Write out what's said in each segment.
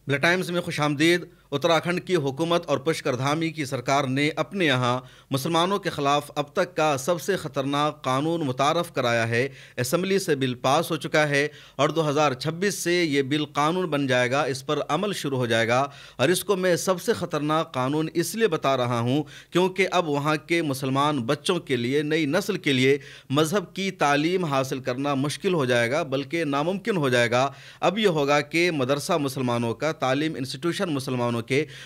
بل Times میں خوش آمدید۔ اتراکھنڈ کی حکومت اور پشکر دھامی کی سرکار نے اپنے یہاں مسلمانوں کے خلاف اب تک کا سب سے خطرناک قانون متعارف کرایا ہے۔ اسمبلی سے بل پاس ہو چکا ہے اور 2026 سے یہ بل قانون بن جائے گا، اس پر عمل شروع ہو جائے گا۔ اور اس کو میں سب سے خطرناک قانون اس لیے بتا رہا ہوں کیونکہ اب وہاں کے مسلمان بچوں کے لیے، نئی نسل کے لیے مذہب کی تعلیم حاصل کرنا مشکل ہو جائے گا، بلکہ ناممکن ہو جائے گا۔ اب یہ ہوگا کہ مدرسہ مسلمانوں کا، تعلیم انسٹیٹیوشن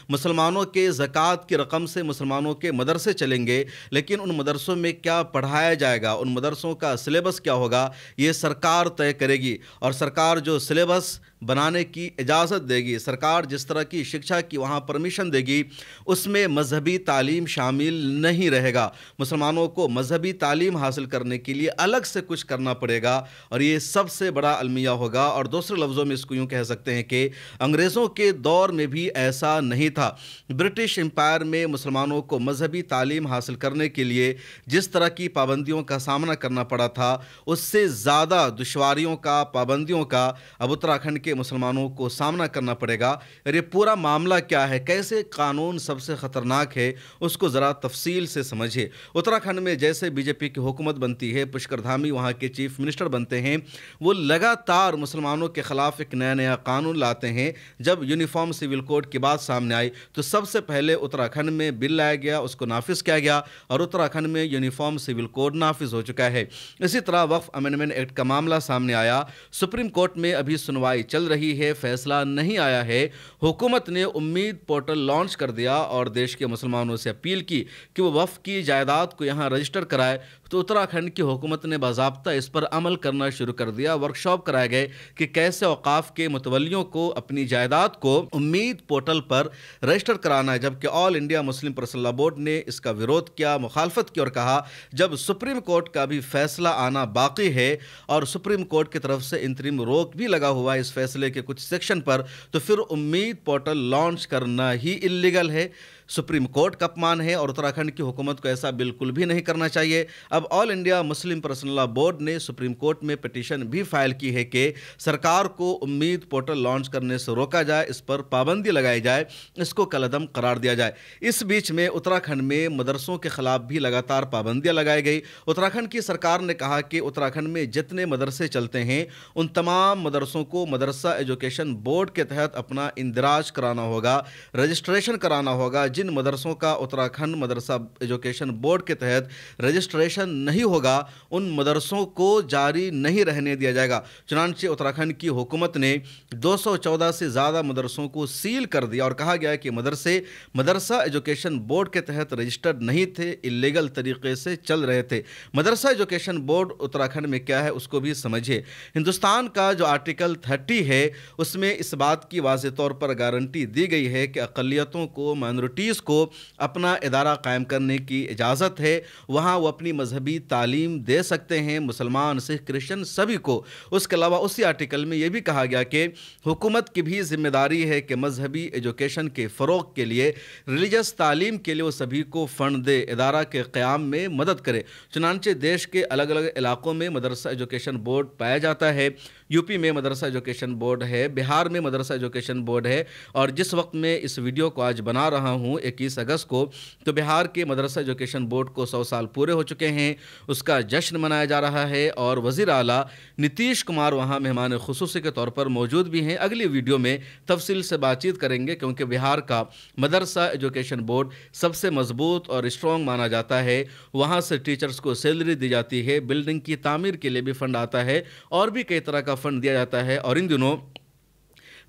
مسلمانوں کے زکوٰۃ کی رقم سے مسلمانوں کے مدرسے چلیں گے، لیکن ان مدرسوں میں کیا پڑھایا جائے گا، ان مدرسوں کا سلیبس کیا ہوگا، یہ سرکار طے کرے گی۔ اور سرکار جو سلیبس بنانے کی اجازت دے گی، سرکار جس طرح کی شکشا کی وہاں پرمیشن دے گی، اس میں مذہبی تعلیم شامل نہیں رہے گا۔ مسلمانوں کو مذہبی تعلیم حاصل کرنے کے لیے الگ سے کچھ کرنا پڑے گا، اور یہ سب سے بڑا المیہ ہوگا۔ اور دوسرے لفظوں میں اس کو یوں کہہ سکتے ہیں کہ انگریزوں کے دور میں بھی ایسا نہیں تھا۔ برٹش امپائر میں مسلمانوں کو مذہبی تعلیم حاصل کرنے کے لیے جس طرح کی پابندیوں کا سامنا کرنا پڑا تھا، اس سے زیادہ دشواریوں کا، پابندیوں کا اب اتراکھنڈ کے مسلمانوں کو سامنا کرنا پڑے گا۔ اور یہ پورا معاملہ کیا ہے، کیسے قانون سب سے خطرناک ہے، اس کو ذرا تفصیل سے سمجھے۔ اتراکھنڈ میں جیسے بی جے پی کی حکومت بنتی ہے، پشکر دھامی وہاں کے چیف منسٹر بنتے ہیں، وہ لگاتار مسلمانوں کے خلاف ایک نیا قانون لاتے ہیں۔ جب یونیفارم سول کوڈ کی بات سامنے آئی تو سب سے پہلے اتراکھنڈ میں بل لایا گیا، اس کو نافذ کیا گیا، اور اتراکھنڈ میں یونیفارم سول کوڈ نافذ ہو چکا ہے۔ اسی طرح وقف امینڈمنٹ ایکٹ کا معاملہ سامنے آیا، سپریم کورٹ میں ابھی سنوائی چل رہی ہے، فیصلہ نہیں آیا ہے۔ حکومت نے امید پورٹل لانچ کر دیا اور دیش کے مسلمانوں سے اپیل کی کہ وہ وقف کی جائیداد کو یہاں رجسٹر کرائے، تو اتراکھنڈ کی حکومت نے باضابطہ اس پر عمل کرنا شروع کر دیا۔ ورکشاپ کرائے گئے کہ کیسے اوقاف کے متولیوں کو اپنی جائیداد کو امید پورٹل پر رجسٹر کرانا ہے، جبکہ آل انڈیا مسلم پرسنل لا بورڈ نے اس کا وروଧ کیا، مخالفت کی، اور کہا جب سپریم کورٹ کا بھی فیصلہ آنا باقی ہے اور سپریم کورٹ کی طرف سے انترم روک بھی لگا ہوا ہے اس فیصلے کے کچھ سیکشن پر، تو پھر امید پورٹل لانچ کرنا ہی اللیگل ہے، سپریم کورٹ کا اپمان ہے، اور اتراکھنڈ کی حکومت کو ایسا بالکل بھی نہیں کرنا چاہیے۔ اب آل انڈیا مسلم پرسنل لا بورڈ نے سپریم کورٹ میں پٹیشن بھی فائل کی ہے کہ سرکار کو امید پورٹل لانچ کرنے سے روکا جائے، اس پر پابندی لگائی جائے، اس کو کالعدم قرار دیا جائے۔ اس بیچ میں اتراکھنڈ میں مدرسوں کے خلاف بھی لگاتار پابندیاں لگائی گئی۔ اتراکھنڈ کی سرکار نے کہا کہ اتراکھنڈ میں جتنے مدرسے چلتے ہیں ان تمام مدرسوں کو مدرسہ ایجوکیشن بورڈ کے تحت اپنا اندراج کرانا ہوگا، رجسٹریشن کرانا ہوگا۔ جن مدرسوں کا اتراکھنڈ مدرسہ ایجوکیشن بورڈ کے تحت رجسٹریشن نہیں ہوگا، ان مدرسوں کو جاری نہیں رہنے دیا جائے گا۔ چنانچہ اتراکھنڈ کی حکومت نے 214 سے زیادہ مدرسوں کو سیل کر دیا اور کہا گیا کہ مدرسہ ایجوکیشن بورڈ کے تحت رجسٹرڈ نہیں تھے، اللیگل طریقے سے چل رہے تھے۔ مدرسہ ایجوکیشن بورڈ اتراکھنڈ میں کیا ہے اس کو بھی سمجھے۔ ہندوستان کا جو آرٹیکل 30 ہے اس میں اس بات کی واضح طور پر گارنٹی دی گئی ہے کہ اقلیتوں کو، مائنورٹیز کو اپنا ادارہ قائم کرنے کی اجازت ہے، وہاں وہ اپنی مذہبی تعلیم دے سکتے ہیں، مسلمان، سکھ، کرسچن سبھی کو۔ اس کے علاوہ اسی آرٹیکل میں یہ بھی کہا گیا کہ حکومت کی بھی ذمہ داری ہے کہ مذہبی ایجوکیشن کے فروغ کے لیے، ریلیجس تعلیم کے لیے وہ سبھی کو فنڈ دے، ادارہ کے قیام میں مدد کرے۔ چنانچہ دیش کے الگ الگ علاقوں میں مدرسہ ایجوکیشن بورڈ پایا جاتا ہے۔ یو پی میں مدرسہ ایجوکیشن بورڈ ہے، بہار میں مدرسہ ایجوکیشن بورڈ ہے، اور جس وقت میں اس ویڈیو کو آج بنا رہا ہوں 21 اگست کو، تو بہار کے مدرسہ ایجوکیشن بورڈ کو 100 سال پورے ہو چکے ہیں، اس کا جشن منایا جا رہا ہے، اور وزیر اعلیٰ نتیش کمار وہاں مہمان خصوصی کے طور پر موجود بھی ہیں۔ اگلی ویڈیو میں تفصیل سے بات چیت کریں گے، کیونکہ بہار کا مدرسہ ایجوکیشن بورڈ سب سے مضبوط اور اسٹرانگ مانا جاتا ہے، وہاں سے ٹیچرز کو سیلری دی جاتی ہے، بلڈنگ کی تعمیر کے لیے بھی فنڈ آتا ہے، اور بھی کئی طرح کا فنڈ دیا جاتا ہے۔ اور ان دنوں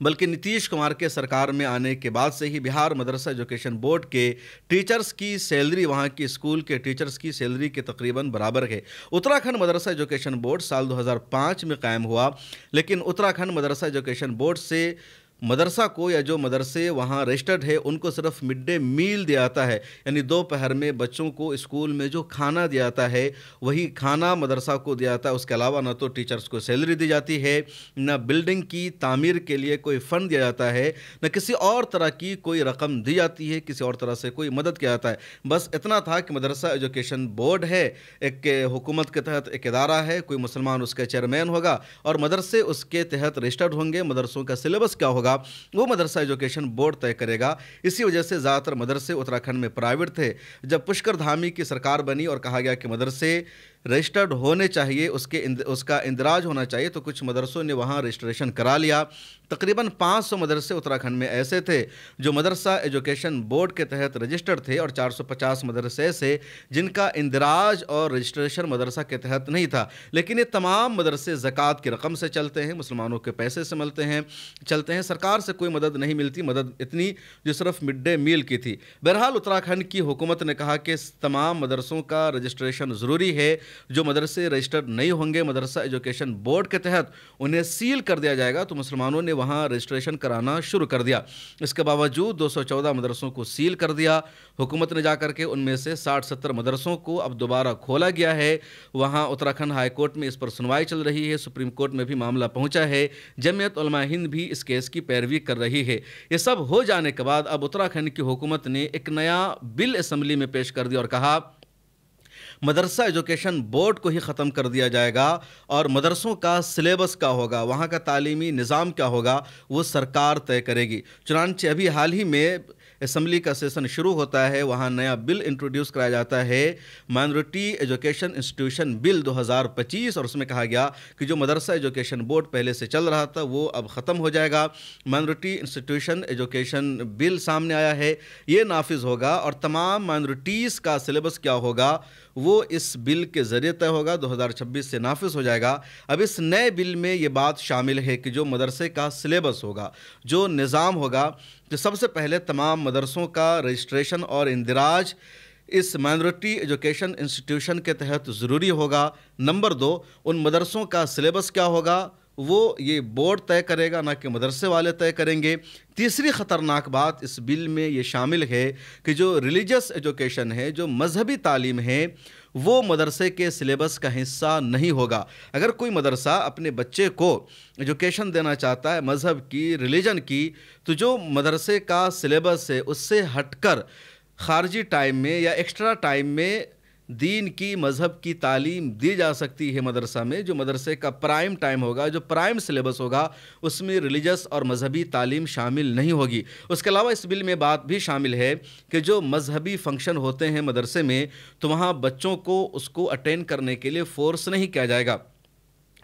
بلکہ نتیش کمار کے سرکار میں آنے کے بعد سے ہی بہار مدرسہ ایجوکیشن بورڈ کے ٹیچرز کی سیلری وہاں کی اسکول کے ٹیچرز کی سیلری کے تقریباً برابر ہے۔ اتراکھنڈ مدرسہ ایجوکیشن بورڈ سال 2005 میں قائم ہوا، لیکن اتراکھنڈ مدرسہ ایجوکیشن بورڈ سے مدرسہ کو، یا جو مدرسے وہاں رجسٹرڈ ہے، ان کو صرف مڈ ڈے میل دیا جاتا ہے، یعنی دوپہر میں بچوں کو اسکول میں جو کھانا دیا جاتا ہے وہی کھانا مدرسہ کو دیا جاتا ہے۔ اس کے علاوہ نہ تو ٹیچرز کو سیلری دی جاتی ہے، نہ بلڈنگ کی تعمیر کے لیے کوئی فنڈ دیا جاتا ہے، نہ کسی اور طرح کی کوئی رقم دی جاتی ہے، کسی اور طرح سے کوئی مدد کیا جاتا ہے۔ بس اتنا تھا کہ مدرسہ ایجوکیشن بورڈ ہے، ایک حکومت کے تحت ایک ادارہ ہے، کوئی مسلمان اس کا چیئرمین ہوگا، اور مدرسے اس کے تحت رجسٹرڈ ہوں گے، مدرسوں کا سلیبس کیا ہوگا ہوگا وہ مدرسہ ایجوکیشن بورڈ طے کرے گا۔ اسی وجہ سے زیادہ تر مدرسے اتراکھنڈ میں پرائیویٹ تھے۔ جب پشکر دھامی کی سرکار بنی اور کہا گیا کہ مدرسے رجسٹرڈ ہونے چاہیے، اس کا اندراج ہونا چاہیے، تو کچھ مدرسوں نے وہاں رجسٹریشن کرا لیا۔ تقریباً 500 مدرسے اتراکھنڈ میں ایسے تھے جو مدرسہ ایجوکیشن بورڈ کے تحت رجسٹرڈ تھے، اور 450 مدرسے ایسے جن کا اندراج اور رجسٹریشن مدرسہ کے تحت نہیں تھا، لیکن یہ تمام مدرسے زکوٰۃ کی رقم سے چلتے ہیں، مسلمانوں کے پیسے سے چلتے ہیں۔ سرکار سے کوئی مدد نہیں ملتی، مدد اتنی جو صرف مڈ ڈے میل کی تھی۔ بہرحال اتراکھنڈ کی حکومت نے کہا کہ تمام مدرسوں کا رجسٹریشن ضروری ہے۔ جو مدرسے رجسٹرڈ نہیں ہوں گے مدرسہ ایجوکیشن بورڈ کے تحت، انہیں سیل کر دیا جائے گا۔ تو مسلمانوں نے وہاں رجسٹریشن کرانا شروع کر دیا۔ اس کے باوجود 214 مدرسوں کو سیل کر دیا حکومت نے جا کر کے۔ ان میں سے 60-70 مدرسوں کو اب دوبارہ کھولا گیا ہے۔ وہاں اتراکھنڈ ہائی کورٹ میں اس پر سنوائی چل رہی ہے، سپریم کورٹ میں بھی معاملہ پہنچا ہے، جمعیت علماء ہند بھی اس کیس کی پیروی کر رہی ہے۔ یہ سب ہو جانے کے بعد اب اتراکھنڈ کی حکومت نے ایک نیا بل اسمبلی میں پیش کر دیا اور کہا مدرسہ ایجوکیشن بورڈ کو ہی ختم کر دیا جائے گا، اور مدرسوں کا سلیبس کیا ہوگا، وہاں کا تعلیمی نظام کیا ہوگا، وہ سرکار طے کرے گی۔ چنانچہ ابھی حال ہی میں اسمبلی کا سیشن شروع ہوتا ہے، وہاں نیا بل انٹروڈیوس کرایا جاتا ہے، مائنورٹی ایجوکیشن انسٹیٹیوشن بل 2025، اور اس میں کہا گیا کہ جو مدرسہ ایجوکیشن بورڈ پہلے سے چل رہا تھا وہ اب ختم ہو جائے گا۔ مائنورٹی انسٹیٹیوشن ایجوکیشن بل سامنے آیا ہے، یہ نافذ ہوگا، اور تمام مائنورٹیز کا سلیبس کیا ہوگا وہ اس بل کے ذریعے طے ہوگا، 2026 سے نافذ ہو جائے گا۔ اب اس نئے بل میں یہ بات شامل ہے کہ جو مدرسے کا سلیبس ہوگا، جو نظام ہوگا، تو سب سے پہلے تمام مدرسوں کا رجسٹریشن اور اندراج اس مائنورٹی ایجوکیشن انسٹیٹیوشن کے تحت ضروری ہوگا۔ نمبر 2، ان مدرسوں کا سلیبس کیا ہوگا وہ یہ بورڈ طے کرے گا، نہ کہ مدرسے والے طے کریں گے۔ تیسری خطرناک بات اس بل میں یہ شامل ہے کہ جو ریلیجس ایجوکیشن ہے، جو مذہبی تعلیم ہے، وہ مدرسے کے سلیبس کا حصہ نہیں ہوگا۔ اگر کوئی مدرسہ اپنے بچے کو ایجوکیشن دینا چاہتا ہے مذہب کی، ریلیجن کی، تو جو مدرسے کا سلیبس ہے اس سے ہٹ کر خارجی ٹائم میں یا ایکسٹرا ٹائم میں دین کی، مذہب کی تعلیم دی جا سکتی ہے مدرسہ میں۔ جو مدرسے کا پرائم ٹائم ہوگا، جو پرائم سلیبس ہوگا، اس میں ریلیجس اور مذہبی تعلیم شامل نہیں ہوگی۔ اس کے علاوہ اس بل میں بات بھی شامل ہے کہ جو مذہبی فنکشن ہوتے ہیں مدرسے میں، تو وہاں بچوں کو اس کو اٹینڈ کرنے کے لیے فورس نہیں کیا جائے گا۔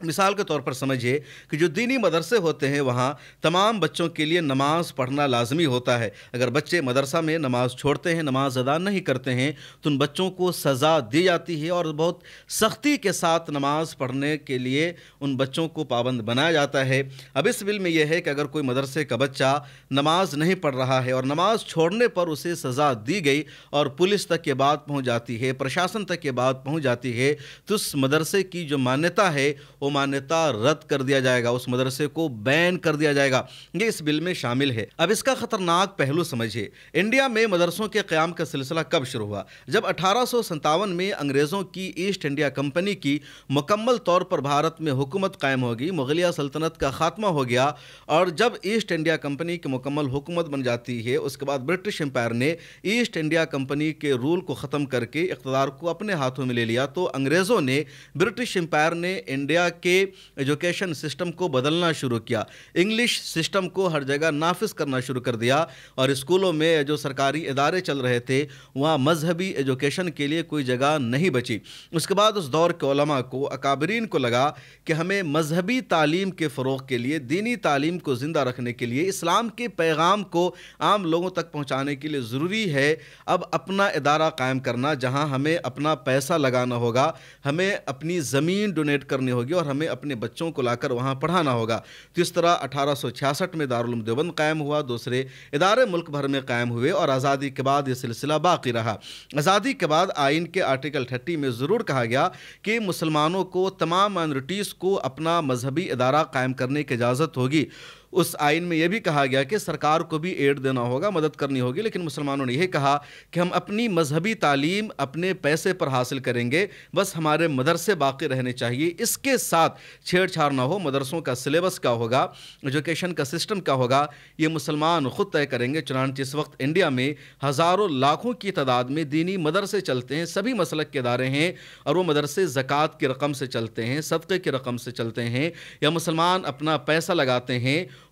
مثال کے طور پر سمجھیے کہ جو دینی مدرسے ہوتے ہیں وہاں تمام بچوں کے لیے نماز پڑھنا لازمی ہوتا ہے۔ اگر بچے مدرسہ میں نماز چھوڑتے ہیں، نماز ادا نہیں کرتے ہیں، تو ان بچوں کو سزا دی جاتی ہے، اور بہت سختی کے ساتھ نماز پڑھنے کے لیے ان بچوں کو پابند بنایا جاتا ہے۔ اب اس بل میں یہ ہے کہ اگر کوئی مدرسے کا بچہ نماز نہیں پڑھ رہا ہے اور نماز چھوڑنے پر اسے سزا دی گئی اور پولیس تک یہ بات پہنچ جاتی ہے، پرشاسن تک یہ بات پہنچ جاتی ہے، تو اس مدرسے کی جو مانیتا ہے وہ مانیتا رد کر دیا جائے گا، اس مدرسے کو بین کر دیا جائے گا۔ یہ اس بل میں شامل ہے۔ اب اس کا خطرناک پہلو سمجھیے، انڈیا میں مدرسوں کے قیام کا سلسلہ کب شروع ہوا؟ جب 1857 میں انگریزوں کی ایسٹ انڈیا کمپنی کی مکمل طور پر بھارت میں حکومت قائم ہوگی، مغلیہ سلطنت کا خاتمہ ہو گیا، اور جب ایسٹ انڈیا کمپنی کی مکمل حکومت بن جاتی ہے، اس کے بعد برٹش امپائر نے ایسٹ انڈیا کمپنی کے رول کو ختم کر کے اقتدار کو اپنے ہاتھوں میں لے لیا، تو انگریزوں نے، برٹش امپائر نے انڈیا کے ایجوکیشن سسٹم کو بدلنا شروع کیا، انگلش سسٹم کو ہر جگہ نافذ کرنا شروع کر دیا، اور اسکولوں میں جو سرکاری ادارے چل رہے تھے وہاں مذہبی ایجوکیشن کے لیے کوئی جگہ نہیں بچی۔ اس کے بعد اس دور کے علماء کو، اکابرین کو لگا کہ ہمیں مذہبی تعلیم کے فروغ کے لیے، دینی تعلیم کو زندہ رکھنے کے لیے، اسلام کے پیغام کو عام لوگوں تک پہنچانے کے لیے ضروری ہے اب اپنا ادارہ قائم کرنا، جہاں ہمیں اپنا پیسہ لگانا ہوگا، ہمیں اپنی زمین ڈونیٹ کرنی ہوگی، اور ہمیں اپنے بچوں کو لا کر وہاں پڑھانا ہوگا۔ تو اس طرح 1866 میں دارالعلوم دیوبند قائم ہوا، دوسرے ادارے ملک بھر میں قائم ہوئے، اور آزادی کے بعد یہ سلسلہ باقی رہا۔ آزادی کے بعد آئین کے آرٹیکل 30 میں ضرور کہا گیا کہ مسلمانوں کو، تمام مائنورٹیز کو اپنا مذہبی ادارہ قائم کرنے کی اجازت ہوگی۔ اس آئین میں یہ بھی کہا گیا کہ سرکار کو بھی ایڈ دینا ہوگا، مدد کرنی ہوگی، لیکن مسلمانوں نے یہ کہا کہ ہم اپنی مذہبی تعلیم اپنے پیسے پر حاصل کریں گے، بس ہمارے مدرسے باقی رہنے چاہیے، اس کے ساتھ چھیڑ چھاڑ نہ ہو۔ مدرسوں کا سلیبس کیا ہوگا، ایجوکیشن کا سسٹم کیا ہوگا، یہ مسلمان خود طے کریں گے۔ چنانچہ اس وقت انڈیا میں ہزاروں لاکھوں کی تعداد میں دینی مدرسے چلتے ہیں، سبھی مسلک کے ادارے ہیں، اور وہ مدرسے زکوٰۃ کی رقم سے چلتے ہیں، صدقے کی رقم سے چلتے ہیں، یا مسلمان اپنا پیسہ لگاتے ہیں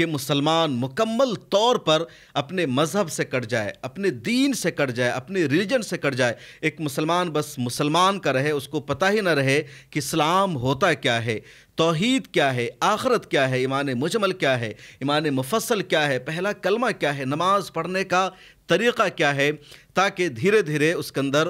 کہ مسلمان مکمل طور پر اپنے مذہب سے کٹ جائے، اپنے دین سے کٹ جائے، اپنے ریلیجن سے کٹ جائے. ایک مسلمان بس مسلمان کا رہے، اس کو پتہ ہی نہ رہے کہ اسلام ہوتا کیا ہے، توحید کیا ہے، آخرت کیا ہے، ایمان مجمل کیا ہے، ایمان مفصل کیا ہے، پہلا کلمہ کیا ہے، نماز پڑھنے کا طریقہ کیا ہے، تاکہ دھیرے دھیرے اس کے اندر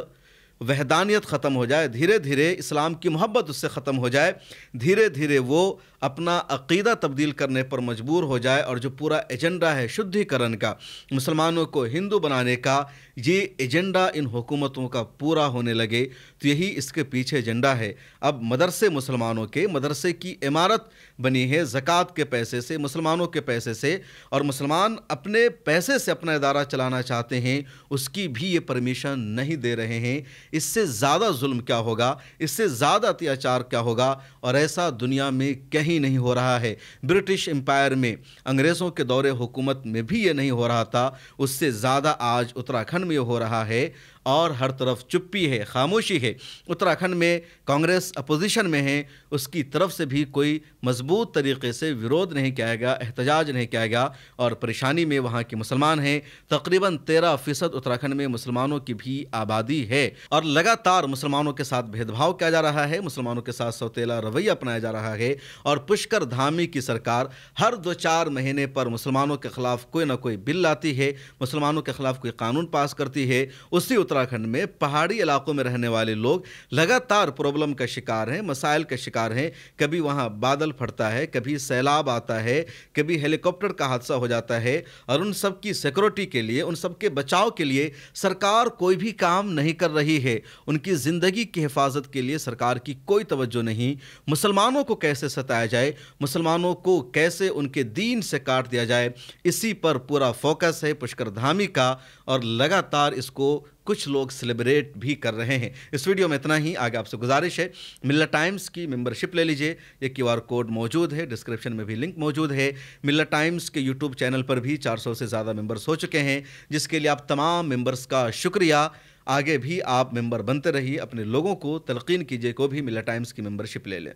وحدانیت ختم ہو جائے، دھیرے دھیرے اسلام کی محبت اس سے ختم ہو جائے، دھیرے دھیرے وہ اپنا عقیدہ تبدیل کرنے پر مجبور ہو جائے. اور جو پورا ایجنڈا ہے شدھی کرن کا، مسلمانوں کو ہندو بنانے کا، یہ ایجنڈا ان حکومتوں کا پورا ہونے لگے تو یہی اس کے پیچھے ایجنڈا ہے. اب مدرسے مسلمانوں کے، مدرسے کی عمارت بنی ہے زکوٰۃ کے پیسے سے، مسلمانوں کے پیسے سے، اور مسلمان اپنے پیسے سے اپنا ادارہ چلانا چاہتے ہیں، اس کی بھی یہ پرمیشن نہیں دے رہے ہیں. اس سے زیادہ ظلم کیا ہوگا، اس سے زیادہ اتیاچار کیا ہوگا، اور ایسا دنیا میں کہیں نہیں ہو رہا ہے. برٹش امپائر میں، انگریزوں کے دور حکومت میں بھی یہ نہیں ہو رہا تھا، اس سے زیادہ آج اتراکھنڈ میں یہ ہو رہا ہے، اور ہر طرف چپی ہے، خاموشی ہے. اتراکھنڈ میں کانگریس اپوزیشن میں ہے، اس کی طرف سے بھی کوئی مضبوط طریقے سے ویرودھ نہیں کیا گیا، احتجاج نہیں کیا گیا، اور پریشانی میں وہاں کے مسلمان ہیں. تقریباً 13% اتراکھنڈ میں مسلمانوں کی بھی آبادی ہے، اور لگاتار مسلمانوں کے ساتھ بھید بھاؤ کیا جا رہا ہے، مسلمانوں کے ساتھ سوتیلا رویہ اپنایا جا رہا ہے. اور پشکر دھامی کی سرکار ہر 2-4 مہینے پر مسلمانوں کے خلاف کوئی نہ کوئی بل لاتی ہے، مسلمانوں کے خلاف کوئی قانون پاس کرتی ہے. اسی اتراکھنڈ میں پہاڑی علاقوں میں رہنے والے لوگ لگاتار پرابلم کا شکار ہیں، مسائل کا شکار ہیں. کبھی وہاں بادل پھٹتا ہے، کبھی سیلاب آتا ہے، کبھی ہیلی کاپٹر کا حادثہ ہو جاتا ہے، اور ان سب کی سیکورٹی کے لیے، ان سب کے بچاؤ کے لیے سرکار کوئی بھی کام نہیں کر رہی ہے. ان کی زندگی کی حفاظت کے لیے سرکار کی کوئی توجہ نہیں. مسلمانوں کو کیسے ستایا جائے، مسلمانوں کو کیسے ان کے دین سے کاٹ دیا جائے، اسی پر پورا فوکس ہے پشکر دھامی کا، اور لگاتار اس کو کچھ لوگ سیلیبریٹ بھی کر رہے ہیں. اس ویڈیو میں اتنا ہی. آگے آپ سے گزارش ہے ملت ٹائمز کی ممبرشپ لے لیجئے، یہ QR کوڈ موجود ہے، ڈسکرپشن میں بھی لنک موجود ہے. ملت ٹائمز کے یوٹیوب چینل پر بھی 400 سے زیادہ ممبرز ہو چکے ہیں، جس کے لیے آپ تمام ممبرز کا شکریہ. آگے بھی آپ ممبر بنتے رہیے، اپنے لوگوں کو تلقین کیجئے کو بھی ملت ٹائمز کی ممبرشپ لے لیں.